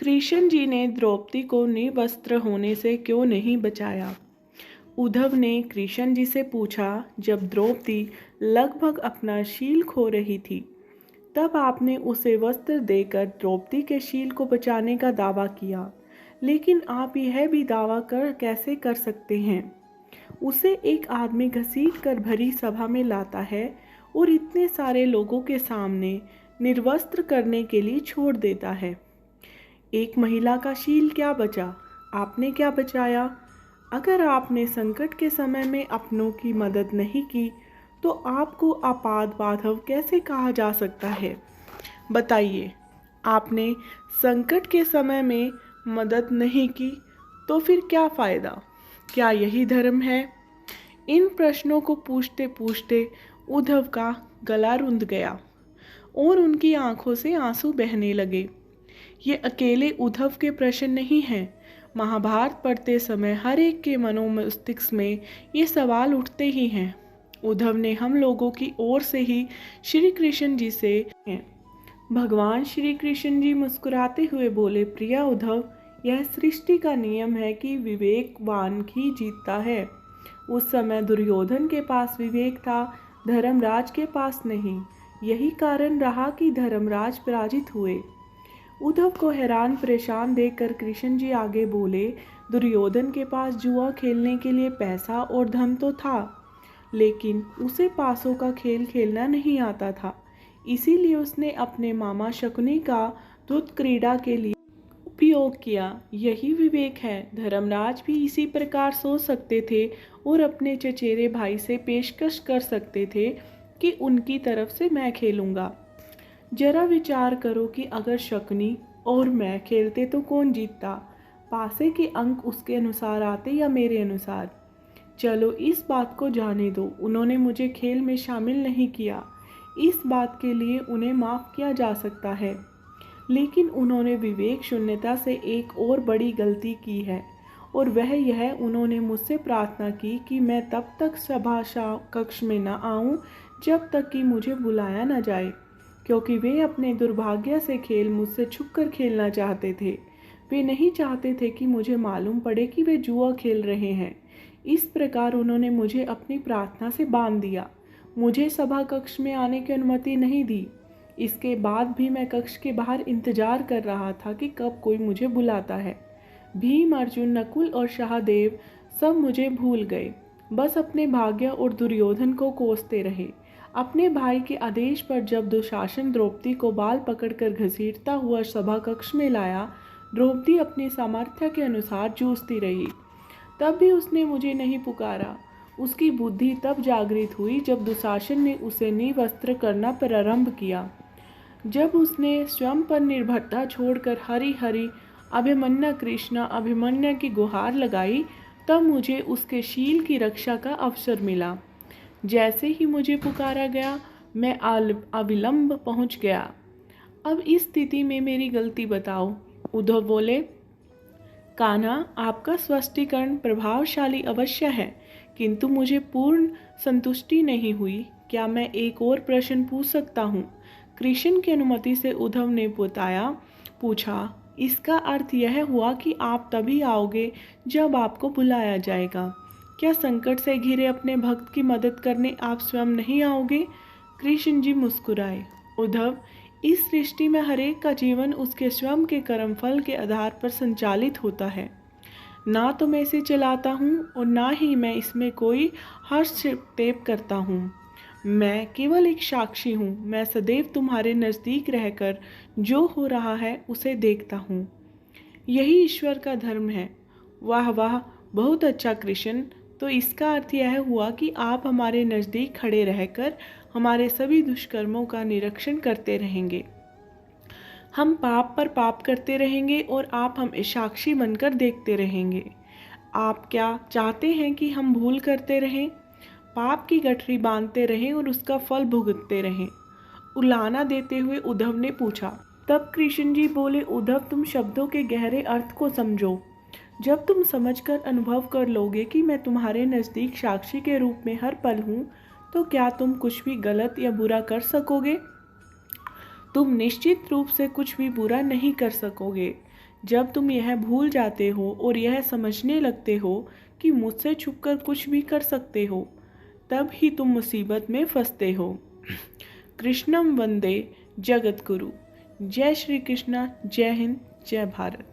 कृष्ण जी ने द्रौपदी को निर्वस्त्र होने से क्यों नहीं बचाया? उद्धव ने कृष्ण जी से पूछा। जब द्रौपदी लगभग अपना शील खो रही थी, तब आपने उसे वस्त्र देकर द्रौपदी के शील को बचाने का दावा किया। लेकिन आप यह भी दावा कैसे कर सकते हैं? उसे एक आदमी घसीट कर भरी सभा में लाता है और इतने सारे लोगों के सामने निर्वस्त्र करने के लिए छोड़ देता है। एक महिला का शील क्या बचा? आपने क्या बचाया? अगर आपने संकट के समय में अपनों की मदद नहीं की, तो आपको आपात बांधव कैसे कहा जा सकता है? बताइए, आपने संकट के समय में मदद नहीं की, तो फिर क्या फ़ायदा? क्या यही धर्म है? इन प्रश्नों को पूछते पूछते उद्धव का गला रुंध गया और उनकी आंखों से आंसू बहने लगे। ये अकेले उद्धव के प्रश्न नहीं हैं। महाभारत पढ़ते समय हर एक के मनोमस्तिष्क में ये सवाल उठते ही हैं। उद्धव ने हम लोगों की ओर से ही श्री कृष्ण जी से हैं। भगवान श्री कृष्ण जी मुस्कुराते हुए बोले, प्रिया उद्धव, यह सृष्टि का नियम है कि विवेकवान ही जीतता है। उस समय दुर्योधन के पास विवेक था, धर्मराज के पास नहीं। यही कारण रहा कि धर्मराज पराजित हुए। उद्धव को हैरान परेशान देखकर कृष्ण जी आगे बोले, दुर्योधन के पास जुआ खेलने के लिए पैसा और धन तो था, लेकिन उसे पासों का खेल खेलना नहीं आता था। इसीलिए उसने अपने मामा शकुनी का धूत क्रीड़ा के लिए उपयोग किया। यही विवेक है। धर्मराज भी इसी प्रकार सोच सकते थे और अपने चचेरे भाई से पेशकश कर सकते थे कि उनकी तरफ से मैं खेलूंगा। जरा विचार करो कि अगर शकुनी और मैं खेलते तो कौन जीतता? पासे के अंक उसके अनुसार आते या मेरे अनुसार? चलो इस बात को जाने दो, उन्होंने मुझे खेल में शामिल नहीं किया। इस बात के लिए उन्हें माफ़ किया जा सकता है, लेकिन उन्होंने विवेक शून्यता से एक और बड़ी गलती की है, और वह यह, उन्होंने मुझसे प्रार्थना की कि मैं तब तक सभा कक्ष में न आऊं जब तक कि मुझे बुलाया न जाए, क्योंकि वे अपने दुर्भाग्य से खेल मुझसे छुपकर खेलना चाहते थे। वे नहीं चाहते थे कि मुझे मालूम पड़े कि वे जुआ खेल रहे हैं। इस प्रकार उन्होंने मुझे अपनी प्रार्थना से बांध दिया। मुझे सभा कक्ष में आने की अनुमति नहीं दी। इसके बाद भी मैं कक्ष के बाहर इंतजार कर रहा था कि कब कोई मुझे बुलाता है। भीम, अर्जुन, नकुल और सहदेव सब मुझे भूल गए, बस अपने भाग्य और दुर्योधन को कोसते रहे। अपने भाई के आदेश पर जब दुशासन द्रौपदी को बाल पकड़कर घसीटता हुआ सभा कक्ष में लाया, द्रौपदी अपनी सामर्थ्य के अनुसार जूझती रही। तब भी उसने मुझे नहीं पुकारा। उसकी बुद्धि तब जागृत हुई जब दुशासन ने उसे निर्वस्त्र करना प्रारंभ किया। जब उसने स्वयं पर निर्भरता छोड़कर हरि हरि अभिमन्यु कृष्ण अभिमन्यु की गुहार लगाई, तब मुझे उसके शील की रक्षा का अवसर मिला। जैसे ही मुझे पुकारा गया, मैं अविलंब पहुंच गया। अब इस स्थिति में मेरी गलती बताओ। उद्धव बोले, कान्हा, आपका स्पष्टीकरण प्रभावशाली अवश्य है, किंतु मुझे पूर्ण संतुष्टि नहीं हुई। क्या मैं एक और प्रश्न पूछ सकता हूँ? कृष्ण की अनुमति से उद्धव ने पूछा। इसका अर्थ यह हुआ कि आप तभी आओगे जब आपको बुलाया जाएगा। क्या संकट से घिरे अपने भक्त की मदद करने आप स्वयं नहीं आओगे? कृष्ण जी मुस्कुराए। उद्धव, इस सृष्टि में हरेक का जीवन उसके स्वयं के कर्मफल के आधार पर संचालित होता है। ना तो मैं इसे चलाता हूँ और ना ही मैं इसमें कोई हस्तक्षेप करता हूँ। मैं केवल एक साक्षी हूँ। मैं सदैव तुम्हारे नज़दीक रहकर जो हो रहा है उसे देखता हूँ। यही ईश्वर का धर्म है। वाह वाह, बहुत अच्छा कृष्ण। तो इसका अर्थ यह हुआ कि आप हमारे नज़दीक खड़े रहकर हमारे सभी दुष्कर्मों का निरीक्षण करते रहेंगे। हम पाप पर पाप करते रहेंगे और आप हमें साक्षी बनकर देखते रहेंगे। आप क्या चाहते हैं कि हम भूल करते रहें, पाप की गठरी बांधते रहें और उसका फल भुगतते रहें? उलाहना देते हुए उद्धव ने पूछा। तब कृष्ण जी बोले, उद्धव, तुम शब्दों के गहरे अर्थ को समझो। जब तुम समझकर अनुभव कर लोगे कि मैं तुम्हारे नज़दीक साक्षी के रूप में हर पल हूँ, तो क्या तुम कुछ भी गलत या बुरा कर सकोगे? तुम निश्चित रूप से कुछ भी बुरा नहीं कर सकोगे, जब तुम यह भूल जाते हो और यह समझने लगते हो कि मुझसे छुपकर कुछ भी कर सकते हो, तब ही तुम मुसीबत में फंसते हो। कृष्णम वंदे जगत गुरु। जय श्री कृष्णा। जय हिंद। जय भारत।